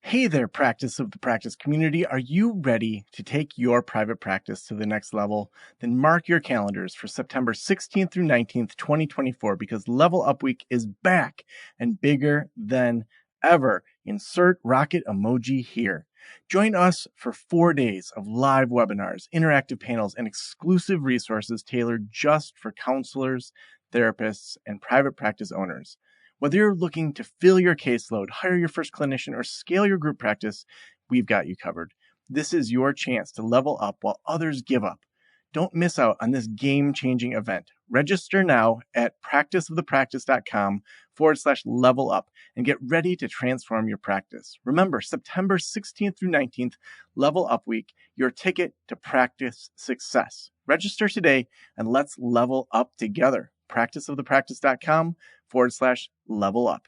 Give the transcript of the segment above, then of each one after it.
Hey there, practice of the practice community. Are you ready to take your private practice to the next level? Then mark your calendars for September 16th through 19th, 2024, because Level Up Week is back and bigger than ever. Insert rocket emoji here. Join us for 4 days of live webinars, interactive panels, and exclusive resources tailored just for counselors, therapists, and private practice owners. Whether you're looking to fill your caseload, hire your first clinician, or scale your group practice, we've got you covered. This is your chance to level up while others give up. Don't miss out on this game-changing event. Register now at practiceofthepractice.com/level up and get ready to transform your practice. Remember, September 16th through 19th, Level Up Week, your ticket to practice success. Register today and let's level up together. Practiceofthepractice.com/level up.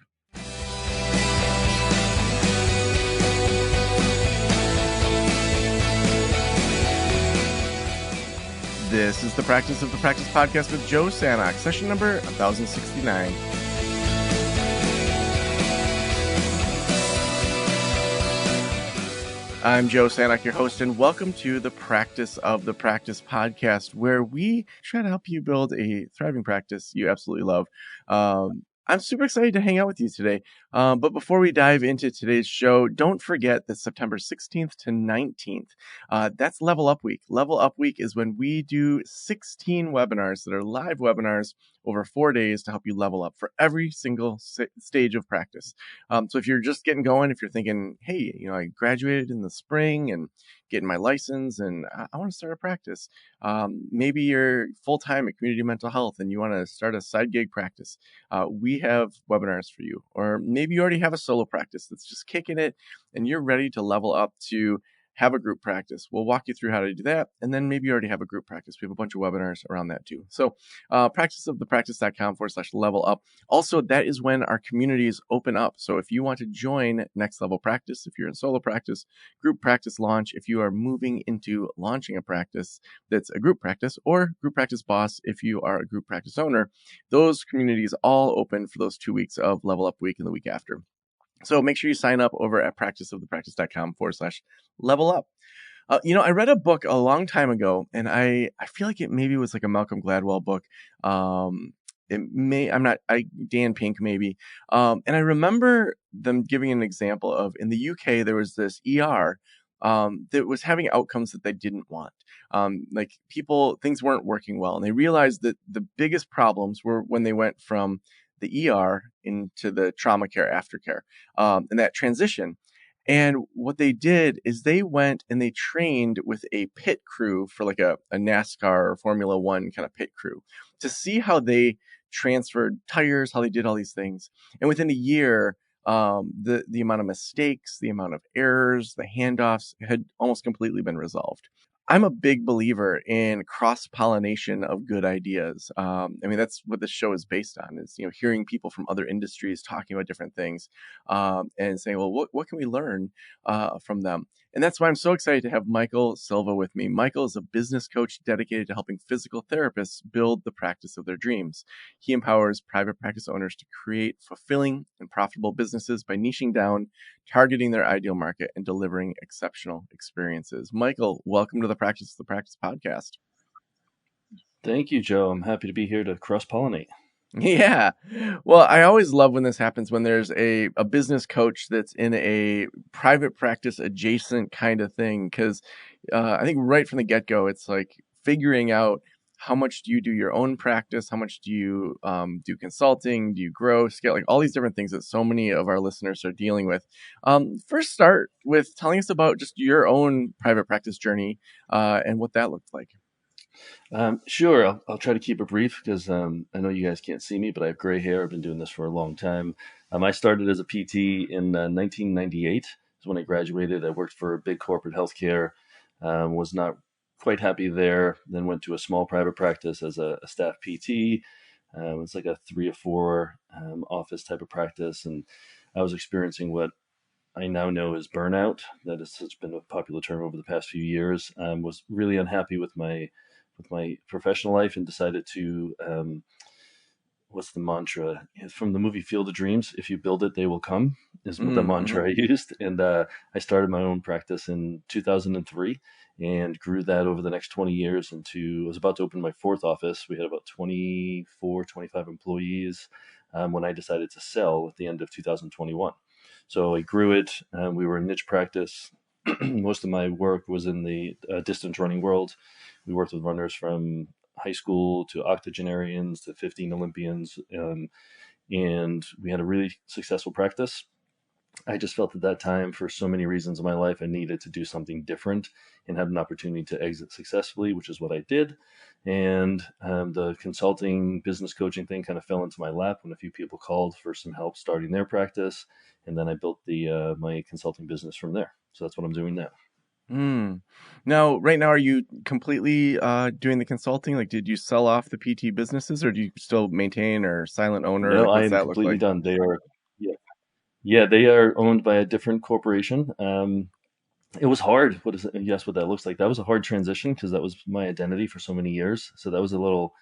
This is the Practice of the Practice podcast with Joe Sanok, session number 1069. I'm Joe Sanok, your host, and welcome to the Practice of the Practice podcast, where we try to help you build a thriving practice you absolutely love. I'm super excited to hang out with you today. But before we dive into today's show, don't forget that September 16th to 19th, that's Level Up Week. Level Up Week is when we do 16 webinars that are live webinars over 4 days to help you level up for every single stage of practice. So if you're just getting going, if you're thinking, hey, I graduated in the spring and getting my license and I want to start a practice. Maybe you're full-time at community mental health and you want to start a side gig practice. We have webinars for you. Or maybe you already have a solo practice that's just kicking it and you're ready to level up to have a group practice. We'll walk you through how to do that. And then maybe you already have a group practice. We have a bunch of webinars around that too. So practiceofthepractice.com/level up. Also, that is when our communities open up. So if you want to join Next Level Practice, if you're in solo practice, group practice launch, if you are moving into launching a practice that's a group practice, or group practice boss if you are a group practice owner, those communities all open for those 2 weeks of Level Up Week and the week after. So make sure you sign up over at practiceofthepractice.com/level up. I read a book a long time ago, and I feel like it maybe was like a Malcolm Gladwell book. Dan Pink maybe. And I remember them giving an example of in the UK, there was this ER that was having outcomes that they didn't want. Like things weren't working well. And they realized that the biggest problems were when they went from the ER into the trauma care aftercare, and that transition. And what they did is they went and they trained with a pit crew for like a NASCAR or Formula One kind of pit crew to see how they transferred tires, how they did all these things. And within a year, the amount of mistakes, the amount of errors, the handoffs had almost completely been resolved. I'm a big believer in cross-pollination of good ideas. That's what this show is based on, is, hearing people from other industries talking about different things, and saying, well, what can we learn from them? And that's why I'm so excited to have Michael Silva with me. Michael is a business coach dedicated to helping physical therapists build the practice of their dreams. He empowers private practice owners to create fulfilling and profitable businesses by niching down, targeting their ideal market, and delivering exceptional experiences. Michael, welcome to the Practice of the Practice podcast. Thank you, Joe. I'm happy to be here to cross-pollinate. Yeah. Well, I always love when this happens, when there's a business coach that's in a private practice adjacent kind of thing, because I think right from the get-go, it's like figuring out how much do you do your own practice, how much do you do consulting, do you grow, scale, like all these different things that so many of our listeners are dealing with. First, start with telling us about just your own private practice journey and what that looked like. Sure. I'll try to keep it brief because I know you guys can't see me, but I have gray hair. I've been doing this for a long time. I started as a PT in 1998. Is when I graduated. I worked for a big corporate healthcare. Was not quite happy there. Then went to a small private practice as a staff PT. It was like a 3 or 4 office type of practice, and I was experiencing what I now know as burnout. That has been a popular term over the past few years. Was really unhappy with my professional life and decided to what's the mantra? It's from the movie Field of Dreams. If you build it, they will come, is the Mm-hmm. mantra I used. And I started my own practice in 2003 and grew that over the next 20 years into, I was about to open my fourth office. We had about 24, 25 employees when I decided to sell at the end of 2021. So I grew it. We were a niche practice. Most of my work was in the distance running world. We worked with runners from high school to octogenarians to 15 Olympians, and we had a really successful practice. I just felt at that time, for so many reasons in my life, I needed to do something different and had an opportunity to exit successfully, which is what I did. And the consulting business coaching thing kind of fell into my lap when a few people called for some help starting their practice, and then I built the my consulting business from there. So that's what I'm doing now. Mm. Now, right now, are you completely doing the consulting? Like, did you sell off the PT businesses, or do you still maintain or silent owner? No, Like, I what's am that look completely like? done. They are, yeah, yeah, they are owned by a different corporation. It was hard. What is it? Yes, what that looks like. That was a hard transition because that was my identity for so many years. So that was a little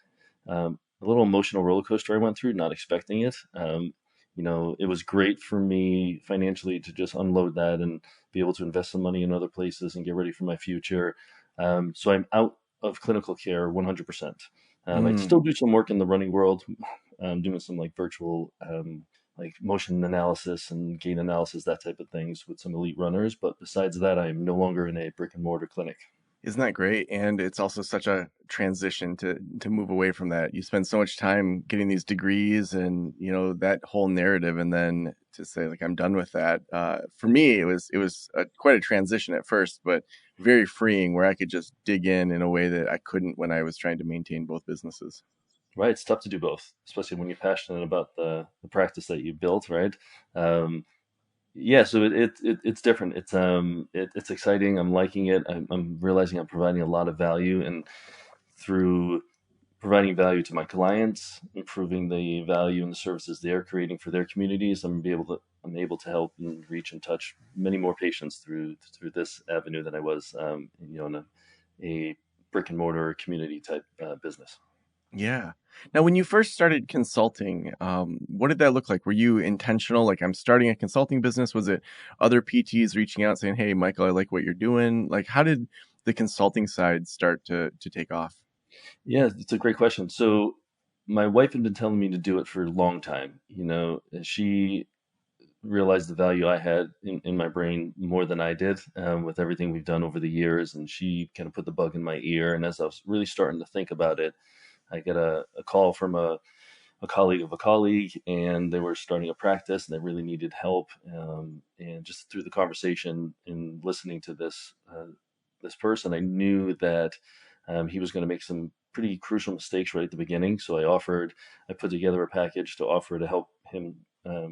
emotional roller coaster I went through, not expecting it. It was great for me financially to just unload that and be able to invest some money in other places and get ready for my future. So I'm out of clinical care 100%. I Mm. still do some work in the running world, doing some like virtual, like motion analysis and gait analysis, that type of things with some elite runners. But besides that, I'm no longer in a brick and mortar clinic. Isn't that great? And it's also such a transition to move away from that. You spend so much time getting these degrees and that whole narrative, and then to say like I'm done with that. For me, it was quite a transition at first, but very freeing, where I could just dig in a way that I couldn't when I was trying to maintain both businesses. Right, it's tough to do both, especially when you're passionate about the practice that you built, right? Um, yeah, so it's different. It's exciting. I'm liking it. I'm realizing I'm providing a lot of value, and through providing value to my clients, improving the value and the services they're creating for their communities, I'm able to help and reach and touch many more patients through this avenue than I was, in a brick and mortar community type business. Yeah. Now, when you first started consulting, what did that look like? Were you intentional? Like, I'm starting a consulting business. Was it other PTs reaching out saying, "Hey, Michael, I like what you're doing"? Like, how did the consulting side start to take off? Yeah, it's a great question. So my wife had been telling me to do it for a long time. And she realized the value I had in my brain more than I did, with everything we've done over the years. And she kind of put the bug in my ear. And as I was really starting to think about it, I get a call from a colleague of a colleague, and they were starting a practice and they really needed help. And just through the conversation and listening to this person, I knew that he was going to make some pretty crucial mistakes right at the beginning. So I put together a package to offer to help him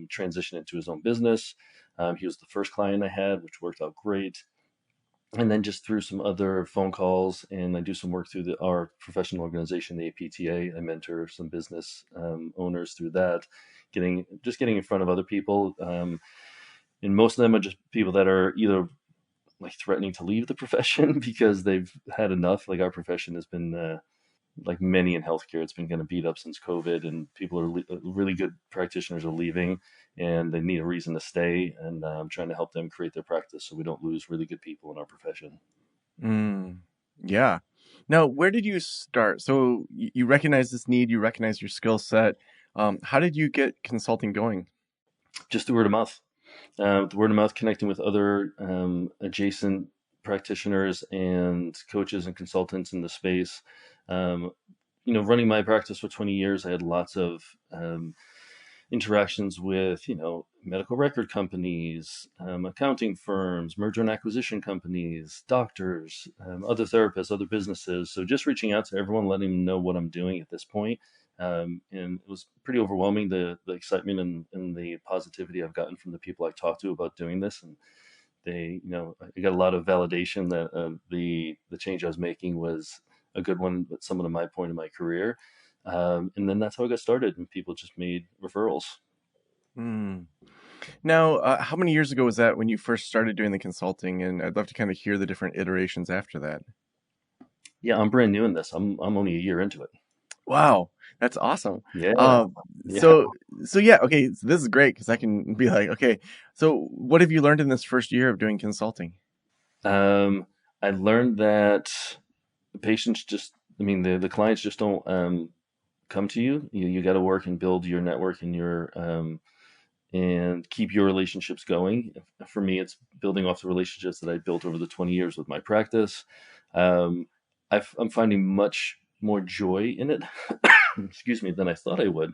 transition into his own business. He was the first client I had, which worked out great. And then just through some other phone calls, and I do some work through our professional organization, the APTA. I mentor some business owners through that, getting in front of other people. And most of them are just people that are either like threatening to leave the profession because they've had enough. Like our profession has been, like many in healthcare, it's been kind of beat up since COVID, and people really good practitioners are leaving, and they need a reason to stay. And I'm trying to help them create their practice so we don't lose really good people in our profession. Mm, yeah. Now, where did you start? So you recognize this need, you recognize your skill set. How did you get consulting going? Just the word of mouth. The word of mouth, connecting with other adjacent practitioners and coaches and consultants in the space. Um, Running my practice for 20 years, I had lots of interactions with, medical record companies, accounting firms, merger and acquisition companies, doctors, other therapists, other businesses. So just reaching out to everyone, letting them know what I'm doing at this point. And it was pretty overwhelming, the excitement and the positivity I've gotten from the people I've talked to about doing this. And I got a lot of validation that the change I was making was a good one at some of my point in my career. And then that's how I got started, and people just made referrals. Hmm. Now, how many years ago was that when you first started doing the consulting? And I'd love to kind of hear the different iterations after that. Yeah, I'm brand new in this. I'm only a year into it. Wow. That's awesome. Yeah, Um, yeah. so so yeah, okay, so this is great because I can be like, okay, so what have you learned in this first year of doing consulting? Um, I learned that the patients just, I mean, the clients just don't come to you. You got to work and build your network and your and keep your relationships going. For me, it's building off the relationships that I built over the 20 years with my practice. Um, I'm finding much more joy in it, excuse me, than I thought I would.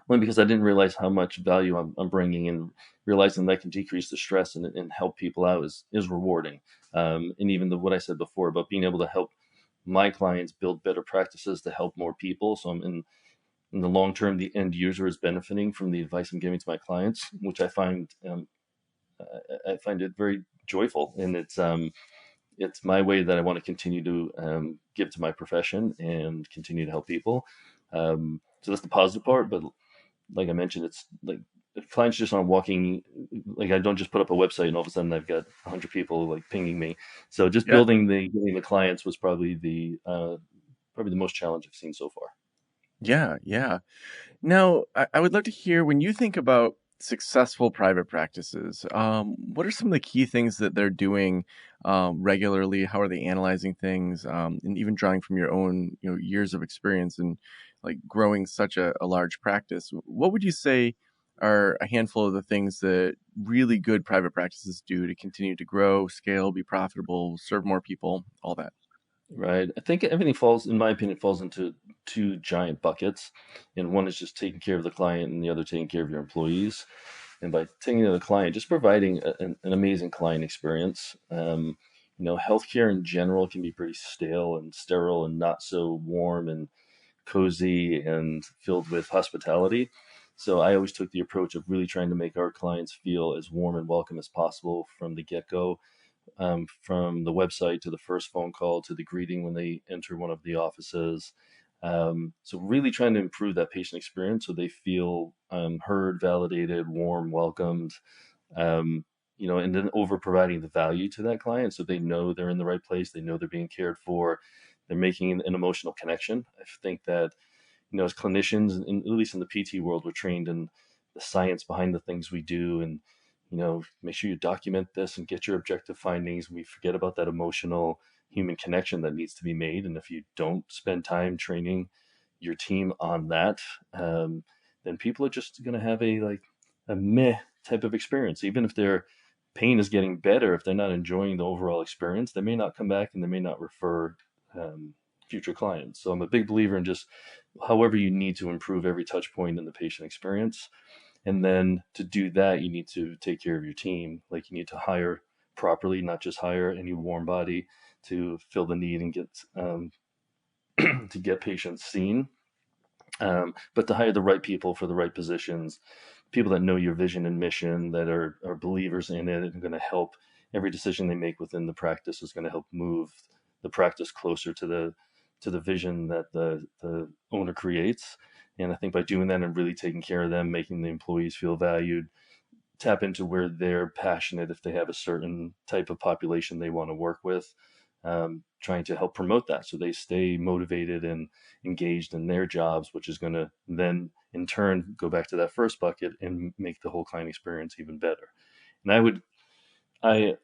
Only because I didn't realize how much value I'm bringing, and realizing that I can decrease the stress and help people out is rewarding. And even what I said before about being able to help my clients build better practices to help more people. So in the long term, the end user is benefiting from the advice I'm giving to my clients, which I find it very joyful, and it's my way that I want to continue to give to my profession and continue to help people. So that's the positive part, but like I mentioned, it's like if clients just aren't walking. Like I don't just put up a website and all of a sudden I've got 100 people like pinging me. So just Yeah. getting the clients was probably the most challenge I've seen so far. Yeah, yeah. Now, I would love to hear when you think about successful private practices, what are some of the key things that they're doing regularly? How are they analyzing things, and even drawing from your own, years of experience and like growing such a large practice? What would you say are a handful of the things that really good private practices do to continue to grow, scale, be profitable, serve more people, all that? Right. I think everything falls, in my opinion, falls into two giant buckets. And one is just taking care of the client, and the other taking care of your employees. And by taking care of the client, just providing an amazing client experience. Healthcare in general can be pretty stale and sterile and not so warm and cozy and filled with hospitality. So I always took the approach of really trying to make our clients feel as warm and welcome as possible from the get go, from the website to the first phone call to the greeting when they enter one of the offices. So really trying to improve that patient experience so they feel heard, validated, warm, welcomed, and then over providing the value to that client so they know they're in the right place, they know they're being cared for, they're making an emotional connection. I think that as clinicians, and at least in the PT world, we're trained in the science behind the things we do, and make sure you document this and get your objective findings. We forget about that emotional human connection that needs to be made, and if you don't spend time training your team on that, then people are just going to have a meh type of experience, even if their pain is getting better. If they're not enjoying the overall experience, they may not come back and they may not refer um, future clients. So I'm a big believer in just however you need to improve every touch point in the patient experience. And then to do that, you need to take care of your team. Like you need to hire properly, not just hire any warm body to fill the need and get to get patients seen, but to hire the right people for the right positions, people that know your vision and mission, that are believers in it, and are going to help. Every decision they make within the practice is going to help move the practice closer to the vision that the owner creates. And I think by doing that and really taking care of them, making the employees feel valued, tap into where they're passionate if they have a certain type of population they want to work with, trying to help promote that so they stay motivated and engaged in their jobs, which is going to then in turn go back to that first bucket and make the whole client experience even better. And I,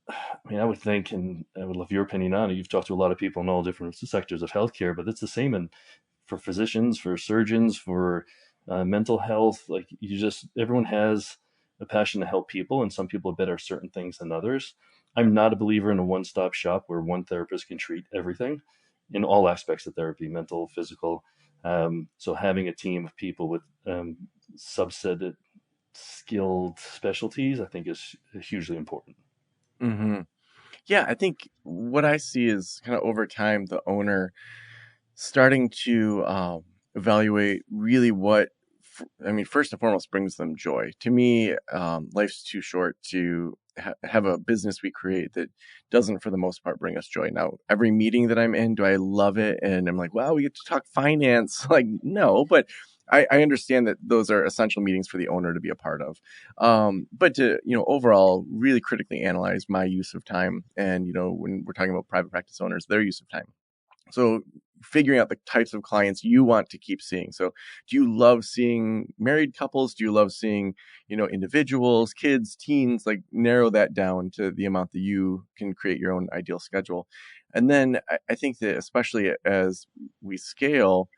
I mean, I would think, and I would love your opinion on it. You've talked to a lot of people in all different sectors of healthcare, but it's the same for physicians, for surgeons, for mental health. Like everyone has a passion to help people, and some people are better at certain things than others. I'm not a believer in a one-stop shop where one therapist can treat everything in all aspects of therapy, mental, physical. So having a team of people with subset skilled specialties, I think, is hugely important. Hmm. Yeah, I think what I see is kind of over time the owner starting to evaluate really I mean, first and foremost, brings them joy. To me, life's too short to have a business we create that doesn't, for the most part, bring us joy. Now, every meeting that I'm in, do I love it? And I'm like, wow, we get to talk finance. Like, no, but I understand that those are essential meetings for the owner to be a part of. But to, overall, really critically analyze my use of time and, when we're talking about private practice owners, their use of time. So figuring out the types of clients you want to keep seeing. So do you love seeing married couples? Do you love seeing, individuals, kids, teens? Like narrow that down to the amount that you can create your own ideal schedule. And then I think that especially as we scale,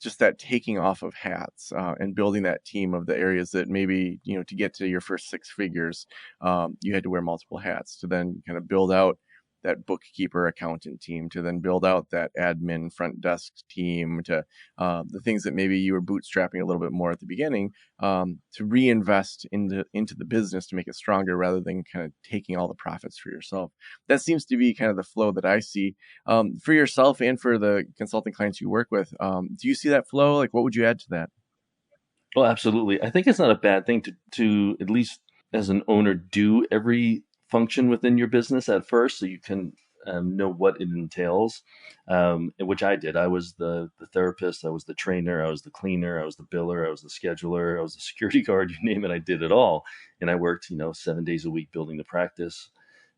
just that taking off of hats and building that team of the areas that maybe, to get to your first six figures, you had to wear multiple hats to then kind of build out that bookkeeper accountant team, to then build out that admin front desk team, to the things that maybe you were bootstrapping a little bit more at the beginning, to reinvest into the business to make it stronger rather than kind of taking all the profits for yourself. That seems to be kind of the flow that I see for yourself and for the consulting clients you work with. Do you see that flow? Like, what would you add to that? Well, absolutely. I think it's not a bad thing to at least as an owner do every function within your business at first, so you can know what it entails. Which I did. I was the therapist, I was the trainer, I was the cleaner, I was the biller, I was the scheduler, I was the security guard. You name it, I did it all. And I worked, 7 days a week building the practice.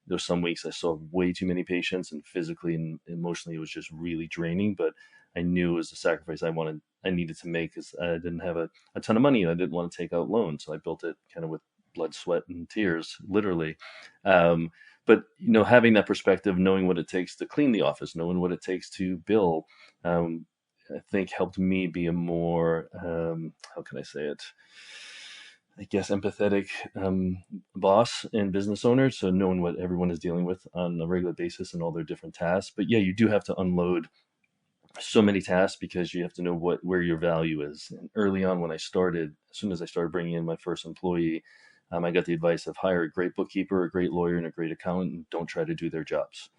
There's some weeks I saw way too many patients, and physically and emotionally it was just really draining. But I knew it was a sacrifice I needed to make, because I didn't have a ton of money and I didn't want to take out loans. So I built it kind of with blood, sweat, and tears, literally. Um, but having that perspective, knowing what it takes to clean the office, knowing what it takes to bill, I think helped me be a more how can I say it? I guess empathetic boss and business owner. So knowing what everyone is dealing with on a regular basis and all their different tasks. But yeah, you do have to unload so many tasks because you have to know where your value is. And early on, when I started, as soon as I started bringing in my first employee, I got the advice of hire a great bookkeeper, a great lawyer, and a great accountant, and don't try to do their jobs.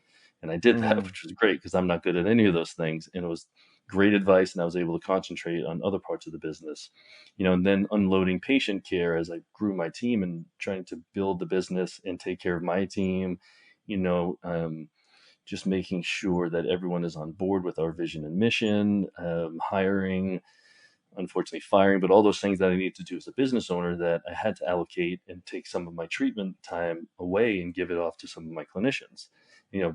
And I did that, Mm, which was great because I'm not good at any of those things. And it was great advice, and I was able to concentrate on other parts of the business. And then unloading patient care as I grew my team and trying to build the business and take care of my team. You know, um, just making sure that everyone is on board with our vision and mission, hiring, unfortunately firing, but all those things that I need to do as a business owner that I had to allocate and take some of my treatment time away and give it off to some of my clinicians.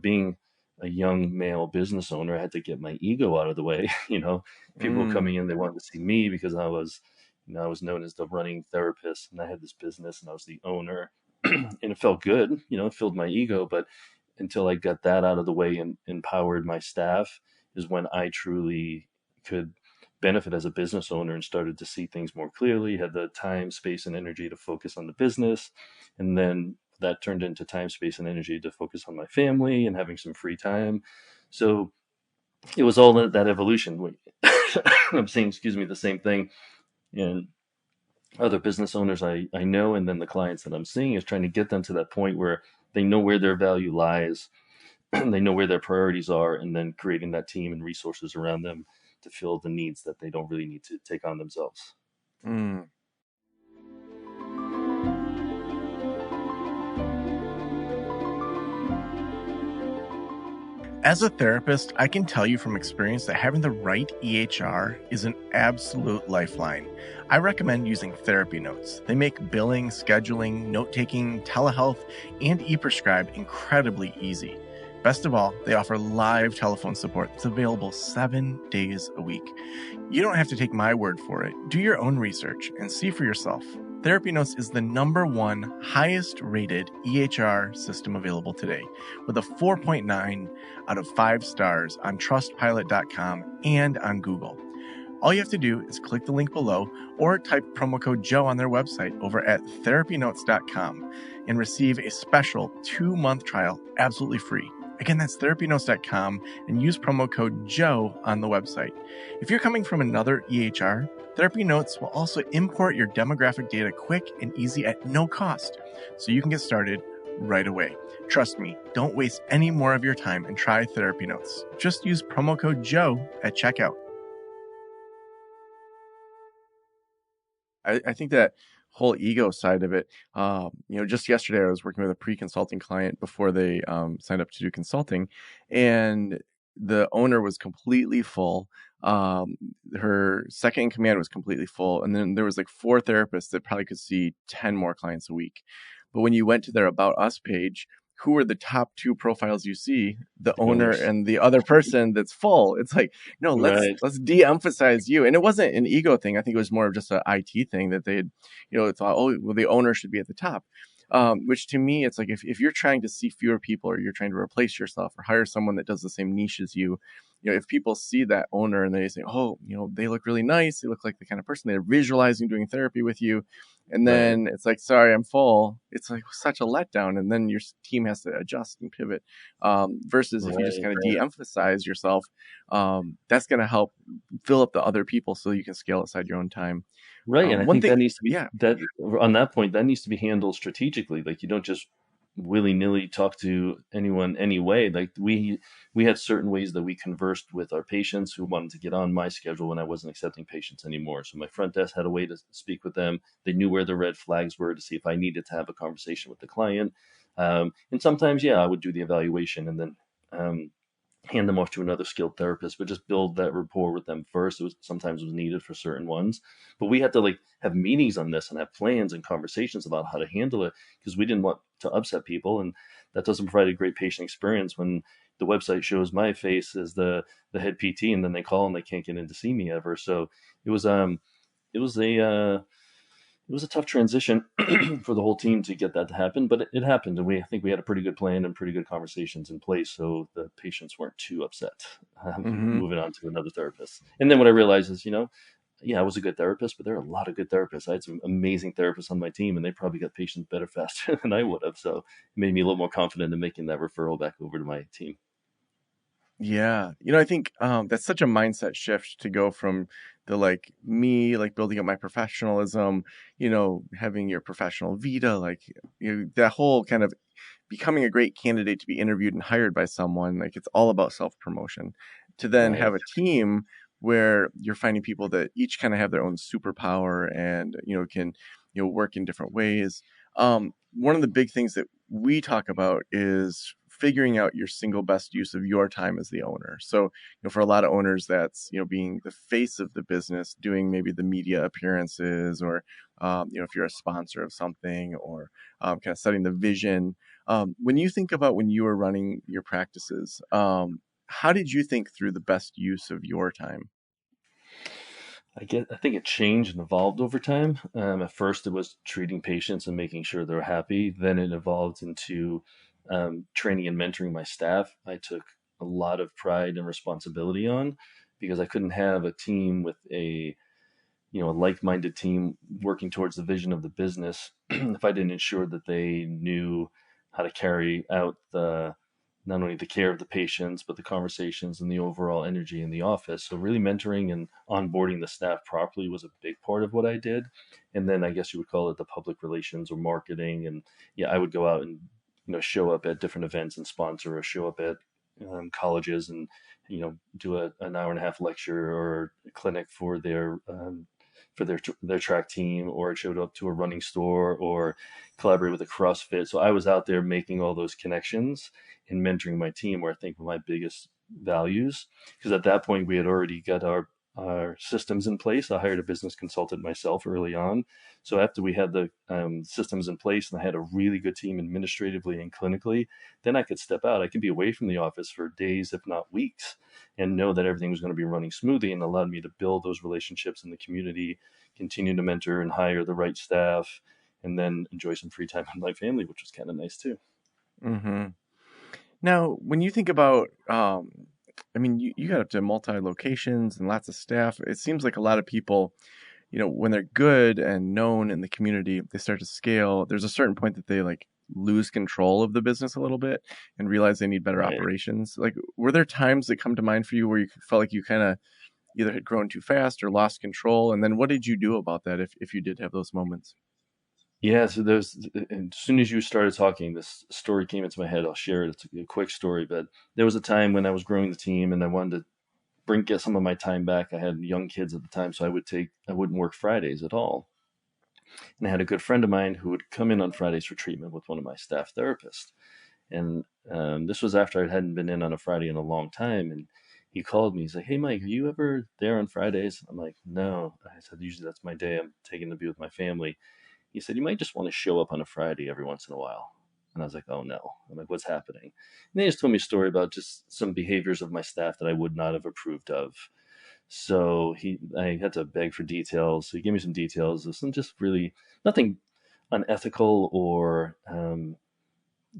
Being a young male business owner, I had to get my ego out of the way. People mm, coming in, they wanted to see me because I was known as the running therapist and I had this business and I was the owner. And it felt good, it filled my ego, but until I got that out of the way and empowered my staff is when I truly could benefit as a business owner and started to see things more clearly, had the time, space, and energy to focus on the business. And then that turned into time, space, and energy to focus on my family and having some free time. So it was all that evolution. I'm saying, excuse me, the same thing. And other business owners I know, and then the clients that I'm seeing is trying to get them to that point where they know where their value lies, they know where their priorities are, and then creating that team and resources around them to fill the needs that they don't really need to take on themselves. mm. As a therapist, I can tell you from experience that having the right EHR is an absolute lifeline. I recommend using Therapy Notes. They make billing, scheduling, note taking, telehealth, and e prescribe incredibly easy. Best of all, they offer live telephone support that's available 7 days a week. You don't have to take my word for it. Do your own research and see for yourself. Therapy Notes is the #1 highest rated EHR system available today, with a 4.9 out of 5 stars on trustpilot.com and on Google. All you have to do is click the link below or type promo code Joe on their website over at therapynotes.com and receive a special 2-month trial absolutely free. Again, that's therapynotes.com and use promo code Joe on the website. If you're coming from another EHR, Therapy Notes will also import your demographic data quick and easy at no cost, so you can get started right away. Trust me, don't waste any more of your time and try Therapy Notes. Just use promo code Joe at checkout. I think that whole ego side of it, just yesterday I was working with a pre-consulting client before they signed up to do consulting, and the owner was completely full. Um, Her second in command was completely full, and then there was like 4 therapists that probably could see 10 more clients a week. But when you went to their About Us page, who are the top two profiles you see? The The owner owners. and the other person that's full. It's like, no, Right. let's de-emphasize you. And it wasn't an ego thing. I think it was more of just an IT thing that they'd, thought, oh, well, the owner should be at the top. Which to me, it's like if you're trying to see fewer people, or you're trying to replace yourself or hire someone that does the same niche as you, if people see that owner and they say, oh, they look really nice, they look like the kind of person they're visualizing doing therapy with you, and Right. then it's like, sorry, I'm full. It's like such a letdown, and then your team has to adjust and pivot. Versus if you just Right. kind of de-emphasize yourself, that's going to help fill up the other people so you can scale outside your own time. Right, and I One think thing, that needs to be yeah. that on that point, that needs to be handled strategically. Like you don't just willy-nilly talk to anyone anyway. Like we had certain ways that we conversed with our patients who wanted to get on my schedule when I wasn't accepting patients anymore. So my front desk had a way to speak with them. They knew where the red flags were to see if I needed to have a conversation with the client. And sometimes, yeah, I would do the evaluation and then hand them off to another skilled therapist, but just build that rapport with them first. It was sometimes was needed for certain ones, but we had to like have meetings on this and have plans and conversations about how to handle it because we didn't want to upset people, and that doesn't provide a great patient experience when the website shows my face as the head PT, and then they call and they can't get in to see me ever. So it was it was a it was a tough transition for the whole team to get that to happen, but it happened, and I think we had a pretty good plan and pretty good conversations in place, so the patients weren't too upset Hmm. moving on to another therapist. And then what I realized is, yeah, I was a good therapist, but there are a lot of good therapists. I had some amazing therapists on my team, and they probably got patients better faster than I would have. So it made me a little more confident in making that referral back over to my team. Yeah. I think that's such a mindset shift to go from the like me, like building up my professionalism, having your professional vita, like that whole kind of becoming a great candidate to be interviewed and hired by someone. Like it's all about self promotion. To then Right. have a team where you're finding people that each kind of have their own superpower and can work in different ways. One of the big things that we talk about is figuring out your single best use of your time as the owner. So, for a lot of owners, that's, being the face of the business, doing maybe the media appearances, or, if you're a sponsor of something, or kind of setting the vision. When you think about when you were running your practices, how did you think through the best use of your time? I think it changed and evolved over time. At first, it was treating patients and making sure they're happy. Then it evolved into training and mentoring my staff. I took a lot of pride and responsibility on because I couldn't have a team with a like-minded team working towards the vision of the business if I didn't ensure that they knew how to carry out the not only the care of the patients but the conversations and the overall energy in the office. So really mentoring and onboarding the staff properly was a big part of what I did. And then I guess you would call it the public relations or marketing. And yeah, I would go out and show up at different events and sponsor or show up at colleges and do an hour and a half lecture or clinic for their track team, or showed up to a running store, or collaborate with a CrossFit. So I was out there making all those connections and mentoring my team, where I think were my biggest values. Because at that point, we had already got our systems in place. I hired a business consultant myself early on. So after we had the systems in place and I had a really good team administratively and clinically, then I could step out. I could be away from the office for days, if not weeks, and know that everything was going to be running smoothly, and allowed me to build those relationships in the community, continue to mentor and hire the right staff, and then enjoy some free time with my family, which was kind of nice too. Hmm. Now, when you think about, I mean, you got up to multi locations and lots of staff. It seems like a lot of people, when they're good and known in the community, they start to scale. There's a certain point that they like lose control of the business a little bit and realize they need better Right. operations. Like, were there times that come to mind for you where you felt like you kind of either had grown too fast or lost control? And then what did you do about that if you did have those moments? Yeah, so there's, as soon as you started talking, this story came into my head. I'll share it. It's a quick story, but there was a time when I was growing the team and I wanted to get some of my time back. I had young kids at the time, so I wouldn't work Fridays at all. And I had a good friend of mine who would come in on Fridays for treatment with one of my staff therapists. And this was after I hadn't been in on a Friday in a long time. And he called me. He's like, "Hey, Mike, are you ever there on Fridays?" I'm like, "No." I said, "Usually that's my day. I'm taking to be with my family." He said, "You might just want to show up on a Friday every once in a while." And I was like, oh no. I'm like, what's happening? And they just told me a story about just some behaviors of my staff that I would not have approved of. So I had to beg for details. So he gave me some details of some just really nothing unethical or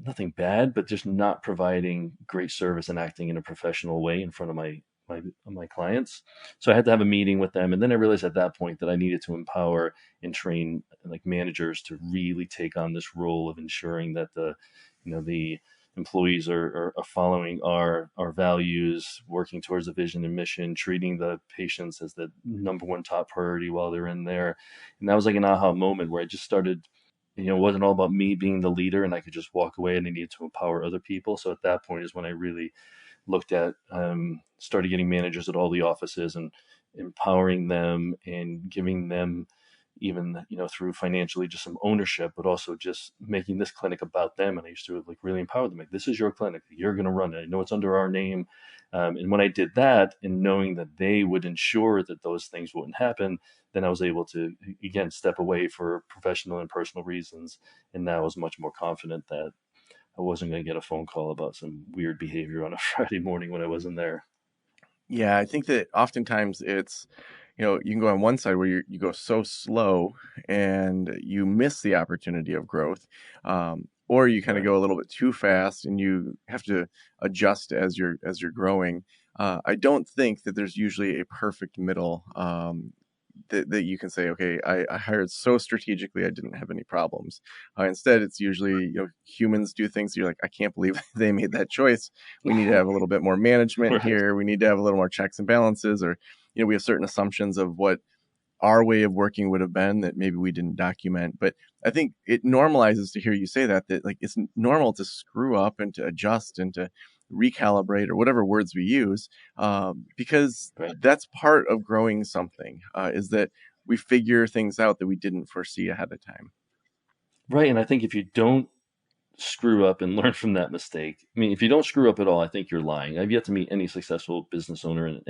nothing bad, but just not providing great service and acting in a professional way in front of my clients. So I had to have a meeting with them, and then I realized at that point that I needed to empower and train like managers to really take on this role of ensuring that the employees are following our values, working towards a vision and mission, treating the patients as the number one top priority while they're in there. And that was like an aha moment where I just started, it wasn't all about me being the leader and I could just walk away, and I needed to empower other people. So at that point is when I really looked at, started getting managers at all the offices and empowering them and giving them even, through financially just some ownership, but also just making this clinic about them. And I used to like really empower them. Like, this is your clinic. You're going to run it. I know it's under our name. And when I did that and knowing that they would ensure that those things wouldn't happen, then I was able to, again, step away for professional and personal reasons. And now I was much more confident that I wasn't going to get a phone call about some weird behavior on a Friday morning when I wasn't there. Yeah, I think that oftentimes it's, you can go on one side where you go so slow and you miss the opportunity of growth, or you kind of Right. go a little bit too fast and you have to adjust as you're growing. I don't think that there's usually a perfect middle, that you can say, okay, I hired so strategically I didn't have any problems. Instead, it's usually, humans do things. You're like, I can't believe they made that choice. We need to have a little bit more management Right. here. We need to have a little more checks and balances, or we have certain assumptions of what our way of working would have been that maybe we didn't document. But I think it normalizes to hear you say that like it's normal to screw up and to adjust and to recalibrate or whatever words we use, because Right. that's part of growing something, is that we figure things out that we didn't foresee ahead of time. Right. And I think if you don't screw up and learn from that mistake, I mean, if you don't screw up at all, I think you're lying. I've yet to meet any successful business owner in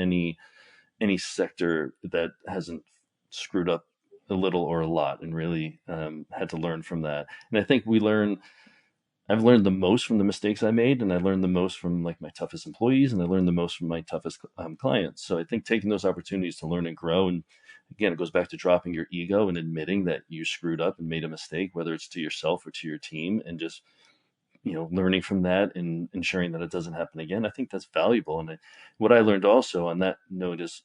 any sector that hasn't screwed up a little or a lot and really had to learn from that. And I think I've learned the most from the mistakes I made, and I learned the most from like my toughest employees, and I learned the most from my toughest clients. So I think taking those opportunities to learn and grow, and again, it goes back to dropping your ego and admitting that you screwed up and made a mistake, whether it's to yourself or to your team, and just learning from that and ensuring that it doesn't happen again. I think that's valuable. And what I learned also on that note is,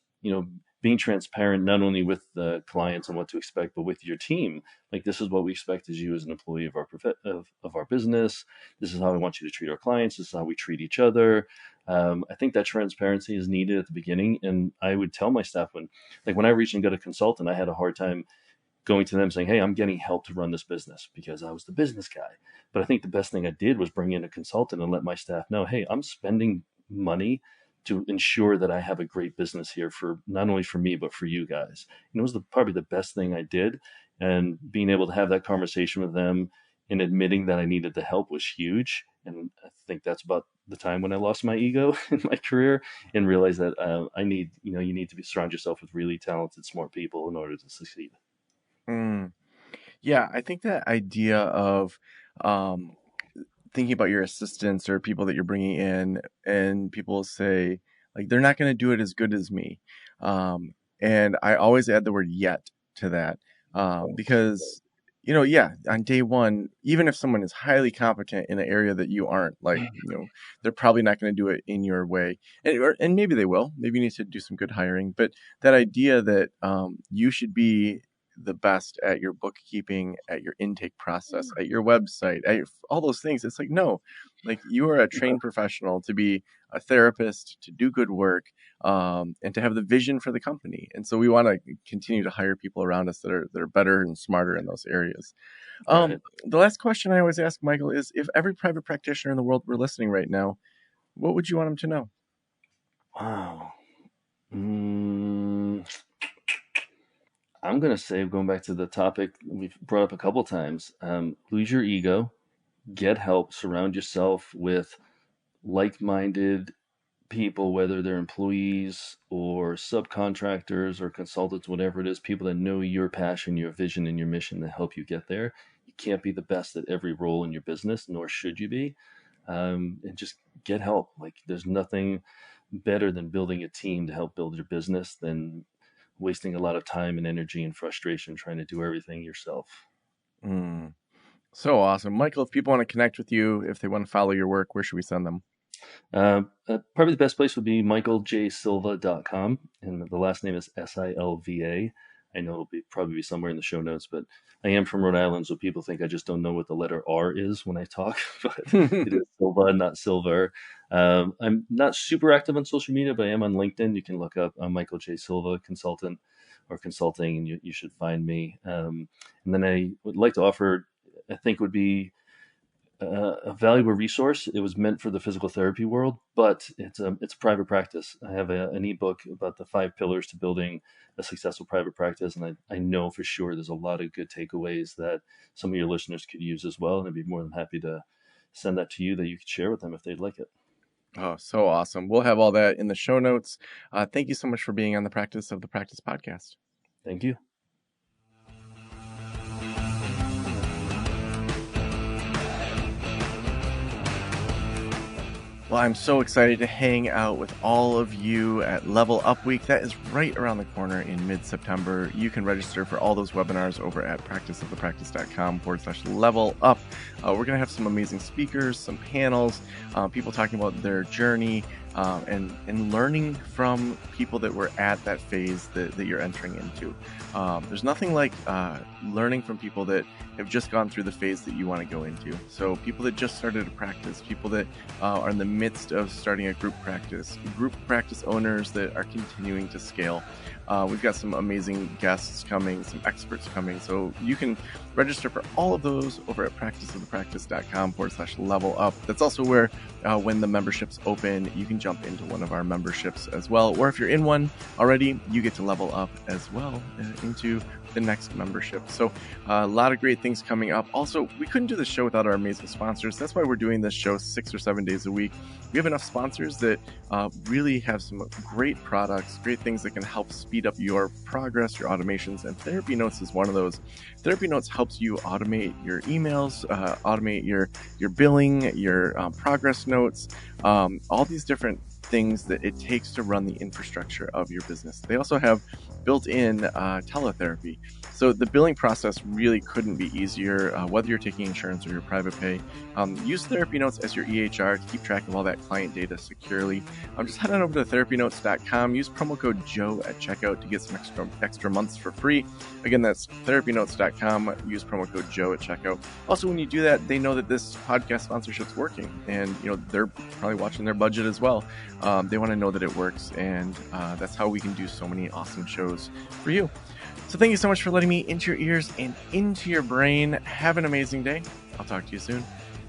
being transparent not only with the clients and what to expect, but with your team. Like, this is what we expect as you as an employee of of our business. This is how I want you to treat our clients. This is how we treat each other. I think that transparency is needed at the beginning. And I would tell my staff when I reached and got a consultant, I had a hard time going to them saying, "Hey, I'm getting help to run this business," because I was the business guy. But I think the best thing I did was bring in a consultant and let my staff know, "Hey, I'm spending money to ensure that I have a great business here for not only for me but for you guys." And it was probably the best thing I did. And being able to have that conversation with them and admitting that I needed the help was huge. And I think that's about the time when I lost my ego in my career and realized that you need to surround yourself with really talented, smart people in order to succeed. Mm. Yeah, I think that idea of, um, thinking about your assistants or people that you're bringing in, and people say like they're not going to do it as good as me, and I always add the word yet to that, because yeah, on day one, even if someone is highly competent in an area that you aren't, like, they're probably not going to do it in your way, and maybe they will. Maybe you need to do some good hiring, but that idea that, you should be the best at your bookkeeping, at your intake process, at your website, all those things. It's like, no, like, you are a trained professional to be a therapist, to do good work, and to have the vision for the company. And so we want to continue to hire people around us that are better and smarter in those areas. Right. The last question I always ask, Michael, is if every private practitioner in the world were listening right now, what would you want them to know? Wow. Mm, I'm going to say, going back to the topic we've brought up a couple times, lose your ego, get help, surround yourself with like minded people, whether they're employees or subcontractors or consultants, whatever it is, people that know your passion, your vision, and your mission to help you get there. can't be the best at every role in your business, nor should you be. And just get help. Like, there's nothing better than building a team to help build your business than wasting a lot of time and energy and frustration trying to do everything yourself. Mm, so awesome. Michael, if people want to connect with you, if they want to follow your work, where should we send them? Probably the best place would be michaeljsilva.com, and the last name is Silva. I know it'll probably be somewhere in the show notes, but I am from Rhode Island, so people think I just don't know what the letter R is when I talk, but it is Silva, not Silver. I'm not super active on social media, but I am on LinkedIn. You can look up Michael J. Silva Consultant or Consulting, and you should find me. And then I would like to offer, I think would be a valuable resource. It was meant for the physical therapy world, but it's a private practice. I have an ebook about the 5 pillars to building a successful private practice, and I know for sure there's a lot of good takeaways that some of your listeners could use as well. And I'd be more than happy to send that to you that you could share with them if they'd like it. Oh, so awesome. We'll have all that in the show notes. Thank you so much for being on the Practice of the Practice podcast. Thank you. Well, I'm so excited to hang out with all of you at Level Up Week. That is right around the corner in mid-September. You can register for all those webinars over at practiceofthepractice.com/level up. We're going to have some amazing speakers, some panels, people talking about their journey, and learning from people that were at that phase that you're entering into. There's nothing like learning from people that have just gone through the phase that you want to go into. So people that just started a practice, people that are in the midst of starting a group practice owners that are continuing to scale. We've got some amazing guests coming, some experts coming. So you can register for all of those over at practiceofthepractice.com/level up. That's also where when the memberships open, you can jump into one of our memberships as well. Or if you're in one already, you get to level up as well into the next membership. So a lot of great things coming up. Also, we couldn't do this show without our amazing sponsors. That's why we're doing this show 6 or 7 days a week. We have enough sponsors that really have some great products, great things that can help speed up your progress, your automations, and Therapy Notes is one of those. Therapy Notes helps you automate your emails, automate your billing, your progress notes, all these different things that it takes to run the infrastructure of your business. They also have built-in teletherapy. So the billing process really couldn't be easier, whether you're taking insurance or your private pay. Use Therapy Notes as your EHR to keep track of all that client data securely. Just head on over to therapynotes.com. Use promo code Joe at checkout to get some extra months for free. Again, that's therapynotes.com. Use promo code Joe at checkout. Also, when you do that, they know that this podcast sponsorship's working, and they're probably watching their budget as well. They want to know that it works, and that's how we can do so many awesome shows for you. So thank you so much for letting me into your ears and into your brain. Have an amazing day. I'll talk to you soon.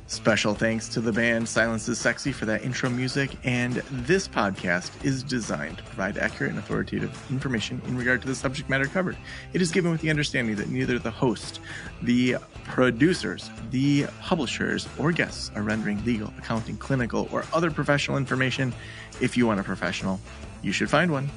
Special thanks to the band Silence is Sexy for that intro music, and this podcast is designed to provide accurate and authoritative information in regard to the subject matter covered. It is given with the understanding that neither the host, the producers, the publishers, or guests are rendering legal, accounting, clinical, or other professional information. If you want a professional, you should find one.